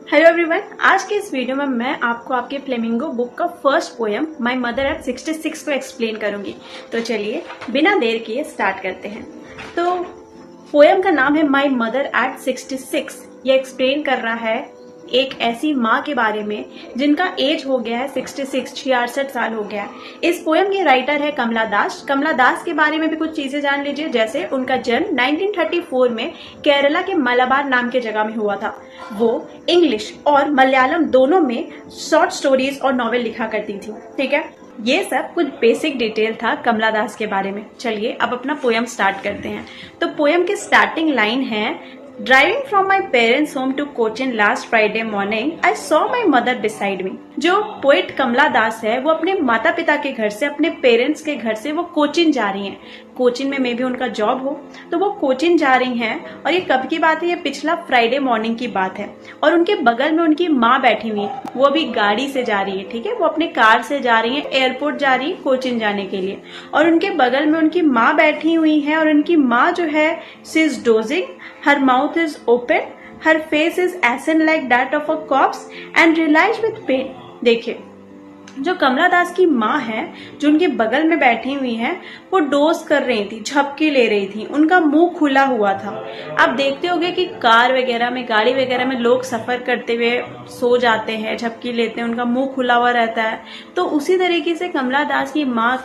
Hello everyone, आज के इस वीडियो में मैं आपको आपके फ्लेमिंगो बुक का first poem my mother eight 66 को एक्सप्लेन करूंगी। तो चलिए बिना देर किए स्टार्ट करते हैं। तो पोएम का नाम है माय मदर एट 66। ये एक्सप्लेन कर रहा है एक ऐसी माँ के बारे में जिनका एज हो गया है 66 साल हो गया है। इस पोएम के राइटर है कमला दास। कमला दास के बारे में भी कुछ चीजें जान लीजिए, जैसे उनका जन्म 1934 में केरला के मलाबार नाम के जगह में हुआ था। वो इंग्लिश और मलयालम दोनों में शॉर्ट स्टोरीज और नॉवेल लिखा करती थी। ठीक है, ये सब कुछ बेसिक डिटेल था कमला दास के बारे में। चलिए अब अपना पोएम स्टार्ट करते हैं। तो पोएम की स्टार्टिंग लाइन है, Driving from my parents' home to Cochin last Friday morning, I saw my mother beside me. जो पोएट कमला दास है वो अपने माता पिता के घर से, अपने पेरेंट्स के घर से वो कोचिन जा रही हैं। कोचिन में मे भी उनका जॉब हो, तो वो कोचिन जा रही हैं। और ये कब की बात है? ये पिछला फ्राइडे मॉर्निंग की बात है। और उनके बगल में उनकी माँ बैठी हुई है, वो अभी गाड़ी से जा रही है। ठीक है, वो अपने कार से जा रही है, एयरपोर्ट जा रही है कोचिन जाने के लिए। और उनके बगल में उनकी माँ बैठी हुई है और उनकी माँ जो है she is dosing, her mouth is open, her face is ashen like that of a corpse and realized with pain। देखिए, जो कमला दास की माँ है जो उनके बगल में बैठी हुई है, वो डोज कर रही थी, झपकी ले रही थी, उनका मुंह खुला हुआ था। आप देखते होंगे कि कार वगैरह में, गाड़ी वगैरह में लोग सफर करते हुए सो जाते हैं, झपकी लेते हैं, उनका मुंह खुला हुआ रहता है। तो उसी तरीके से कमला दास की माँ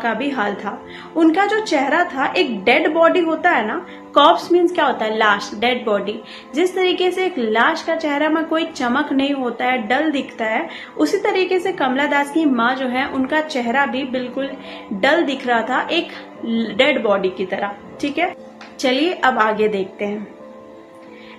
का भी हाल था। उनका जो चेहरा था, एक डेड बॉडी होता है ना, कॉप्स मीन्स क्या होता है? लाश, डेड बॉडी। जिस तरीके से एक लाश का चेहरा में कोई चमक नहीं होता है, डल दिखता है, उसी तरीके से कमला दास की माँ जो है उनका चेहरा भी बिल्कुल डल दिख रहा था, एक डेड बॉडी की तरह। ठीक है, चलिए अब आगे देखते हैं।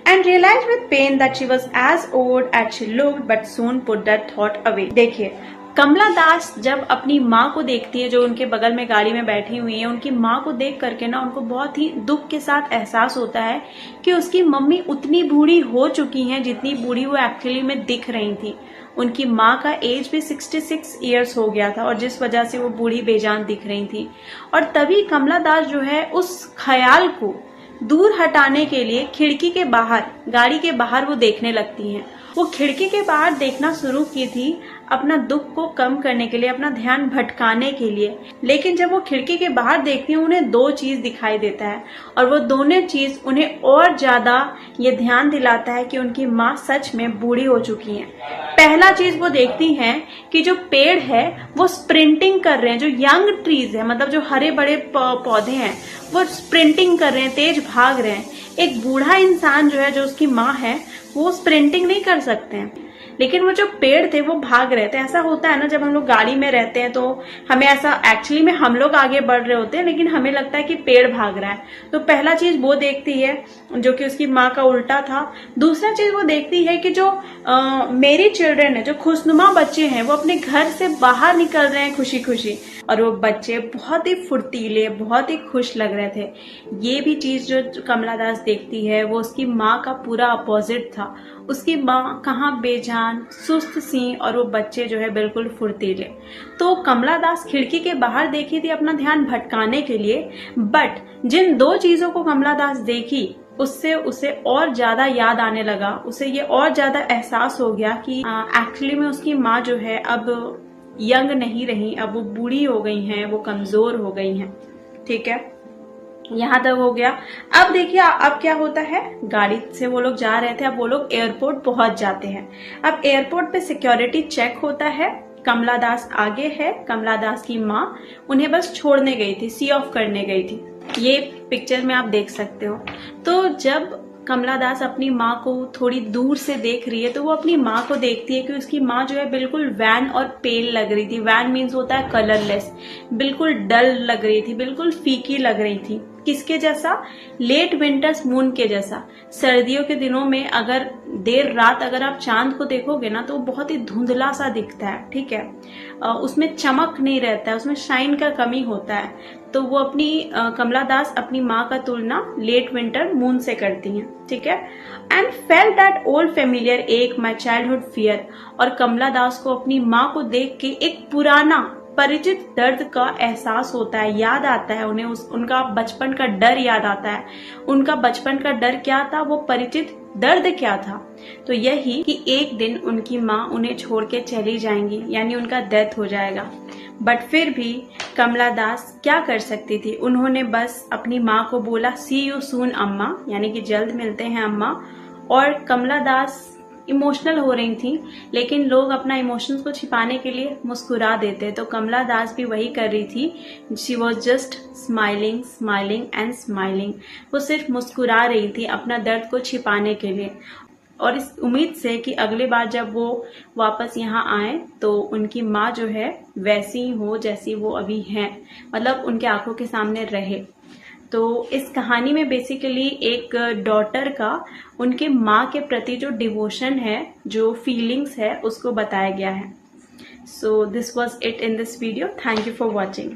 And realized with pain that she was as old as she looked, but soon put that thought away। देखिए, कमला दास जब अपनी माँ को देखती है जो उनके बगल में गाड़ी में बैठी हुई है, उनकी माँ को देख करके ना उनको बहुत ही दुख के साथ एहसास होता है कि उसकी मम्मी उतनी बूढ़ी हो चुकी हैं जितनी बूढ़ी वो एक्चुअली में दिख रही थी। उनकी माँ का एज भी 66 इयर्स हो गया था और जिस वजह से वो बूढ़ी बेजान दिख रही थी। और तभी कमला दास जो है उस ख्याल को दूर हटाने के लिए खिड़की के बाहर, गाड़ी के बाहर वो देखने लगती हैं। वो खिड़की के बाहर देखना शुरू की थी अपना दुख को कम करने के लिए, अपना ध्यान भटकाने के लिए। लेकिन जब वो खिड़की के बाहर देखती हैं, उन्हें दो चीज दिखाई देता है और वो दोनों चीज उन्हें और ज्यादा ये ध्यान दिलाता है कि उनकी माँ सच में बूढ़ी हो चुकी हैं। पहला चीज वो देखती हैं कि जो पेड़ है वो स्प्रिंटिंग कर रहे हैं, जो यंग ट्रीज है, मतलब जो हरे बड़े पौधे हैं, वो स्प्रिंटिंग कर रहे हैं, तेज भाग रहे हैं। एक बूढ़ा इंसान जो है, जो उसकी माँ है, वो स्प्रिंटिंग नहीं कर सकते हैं, लेकिन वो जो पेड़ थे वो भाग रहे थे। ऐसा होता है ना, जब हम लोग गाड़ी में रहते हैं तो हमें ऐसा, एक्चुअली में हम लोग आगे बढ़ रहे होते हैं लेकिन हमें लगता है कि पेड़ भाग रहा है। तो पहला चीज वो देखती है जो कि उसकी माँ का उल्टा था। दूसरा चीज वो देखती है कि जो मेरी चिल्ड्रन है, जो खुशनुमा बच्चे हैं, वो अपने घर से बाहर निकल रहे हैं खुशी खुशी, और वो बच्चे बहुत ही फुर्तीले, बहुत ही खुश लग रहे थे। ये भी चीज जो कमला दास देखती है वो उसकी माँ का पूरा अपोजिट था। उसकी माँ कहाँ बेजान, सुस्त सी, और वो बच्चे जो है बिल्कुल फुर्तीले। तो कमला दास खिड़की के बाहर देखी थी अपना ध्यान भटकाने के लिए, बट जिन दो चीजों को कमला दास देखी उससे उसे और ज्यादा याद आने लगा। उसे ये और ज्यादा एहसास हो गया कि एक्चुअली में उसकी माँ जो है अब यंग नहीं रही, अब वो बूढ़ी हो गई हैं, वो कमजोर हो गई हैं। ठीक है, यहाँ तक हो गया। अब देखिए अब क्या होता है, गाड़ी से वो लोग जा रहे थे, अब वो लोग एयरपोर्ट पहुंच जाते हैं। अब एयरपोर्ट पे सिक्योरिटी चेक होता है, कमला दास आगे है, कमला दास की माँ उन्हें बस छोड़ने गई थी, सी ऑफ करने गई थी। ये पिक्चर में आप देख सकते हो। तो जब कमला दास अपनी माँ को थोड़ी दूर से देख रही है तो वो अपनी माँ को देखती है कि उसकी माँ जो है बिल्कुल वैन और पेल लग रही थी। वैन मीन्स होता है कलरलेस, बिल्कुल डल लग रही थी, बिल्कुल फीकी लग रही थी। किसके जैसा? लेट विंटर्स मून के जैसा। सर्दियों के दिनों में अगर देर रात अगर आप चांद को देखोगे ना तो वो बहुत ही धुंधला सा दिखता है। ठीक है, उसमें चमक नहीं रहता है, उसमें शाइन का कमी होता है। तो वो अपनी कमला दास अपनी माँ का तुलना लेट विंटर मून से करती हैं। ठीक है, and felt that old familiar एक माई चाइल्डहुड फियर। और कमला दास को अपनी माँ को देख के एक पुराना परिचित दर्द का एहसास होता है, याद आता है उन्हें, उनका बचपन का डर याद आता है। उनका बचपन का डर क्या था, वो परिचित दर्द क्या था? तो यही कि एक दिन उनकी माँ उन्हें छोड़ के चली जाएंगी, यानी उनका डेथ हो जाएगा। बट फिर भी कमला दास क्या कर सकती थी? उन्होंने बस अपनी माँ को बोला सी यू सून अम्मा, यानी कि जल्द मिलते हैं अम्मा। और कमला दास इमोशनल हो रही थी, लेकिन लोग अपना इमोशंस को छिपाने के लिए मुस्कुरा देते, तो कमला दास भी वही कर रही थी। She was just smiling smiling and smiling. वो सिर्फ मुस्कुरा रही थी अपना दर्द को छिपाने के लिए, और इस उम्मीद से कि अगली बार जब वो वापस यहाँ आए तो उनकी माँ जो है वैसी ही हो जैसी वो अभी हैं, मतलब उनके आंखों के सामने रहे। तो इस कहानी में बेसिकली एक डॉटर का उनके माँ के प्रति जो डिवोशन है, जो फीलिंग्स है, उसको बताया गया है। So this was it in this video. Thank you for watching.